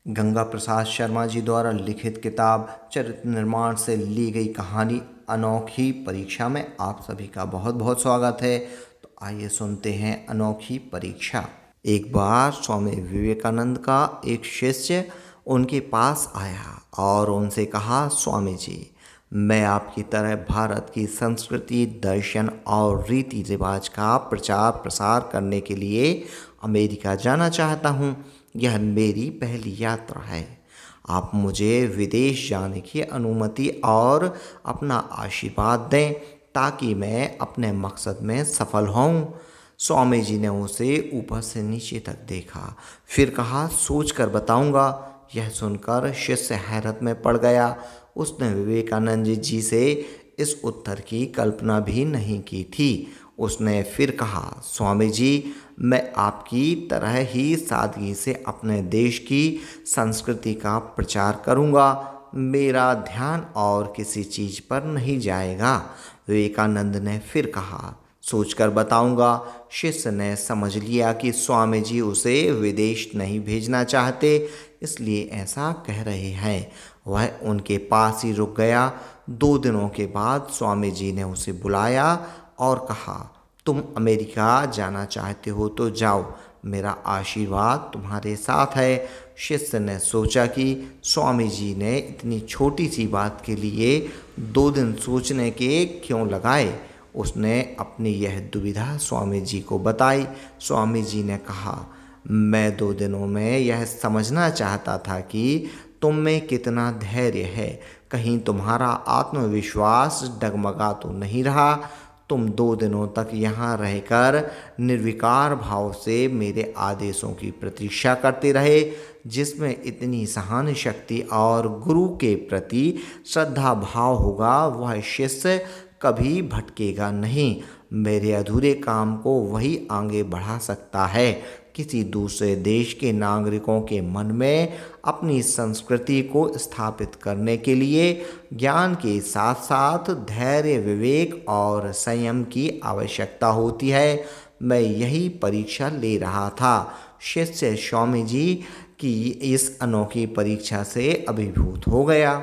गंगा प्रसाद शर्मा जी द्वारा लिखित किताब चरित्र निर्माण से ली गई कहानी अनोखी परीक्षा में आप सभी का बहुत बहुत स्वागत है। तो आइए सुनते हैं अनोखी परीक्षा। एक बार स्वामी विवेकानंद का एक शिष्य उनके पास आया और उनसे कहा, स्वामी जी, मैं आपकी तरह भारत की संस्कृति, दर्शन और रीति रिवाज का प्रचार प्रसार करने के लिए अमेरिका जाना चाहता हूँ। यह मेरी पहली यात्रा है। आप मुझे विदेश जाने की अनुमति और अपना आशीर्वाद दें ताकि मैं अपने मकसद में सफल होऊं। स्वामी जी ने उसे ऊपर से नीचे तक देखा, फिर कहा, सोच कर बताऊंगा। यह सुनकर शिष्य हैरत में पड़ गया। उसने विवेकानंद जी से इस उत्तर की कल्पना भी नहीं की थी। उसने फिर कहा, स्वामी जी, मैं आपकी तरह ही सादगी से अपने देश की संस्कृति का प्रचार करूंगा। मेरा ध्यान और किसी चीज़ पर नहीं जाएगा। विवेकानंद ने फिर कहा, सोचकर बताऊंगा। शिष्य ने समझ लिया कि स्वामी जी उसे विदेश नहीं भेजना चाहते, इसलिए ऐसा कह रहे हैं। वह उनके पास ही रुक गया। 2 दिनों के बाद स्वामी जी ने उसे बुलाया और कहा, तुम अमेरिका जाना चाहते हो तो जाओ, मेरा आशीर्वाद तुम्हारे साथ है। शिष्य ने सोचा कि स्वामी जी ने इतनी छोटी सी बात के लिए 2 दिन सोचने के क्यों लगाए। उसने अपनी यह दुविधा स्वामी जी को बताई। स्वामी जी ने कहा, मैं 2 दिनों में यह समझना चाहता था कि तुम में कितना धैर्य है। कहीं तुम्हारा आत्मविश्वास डगमगा तो नहीं रहा। तुम 2 दिनों तक यहाँ रहकर निर्विकार भाव से मेरे आदेशों की प्रतीक्षा करते रहे, जिसमें इतनी सहन शक्ति और गुरु के प्रति श्रद्धा भाव होगा, वह शिष्य कभी भटकेगा नहीं। मेरे अधूरे काम को वही आगे बढ़ा सकता है। किसी दूसरे देश के नागरिकों के मन में अपनी संस्कृति को स्थापित करने के लिए ज्ञान के साथ साथ धैर्य, विवेक और संयम की आवश्यकता होती है। मैं यही परीक्षा ले रहा था। शिष्य स्वामी जी की इस अनोखी परीक्षा से अभिभूत हो गया।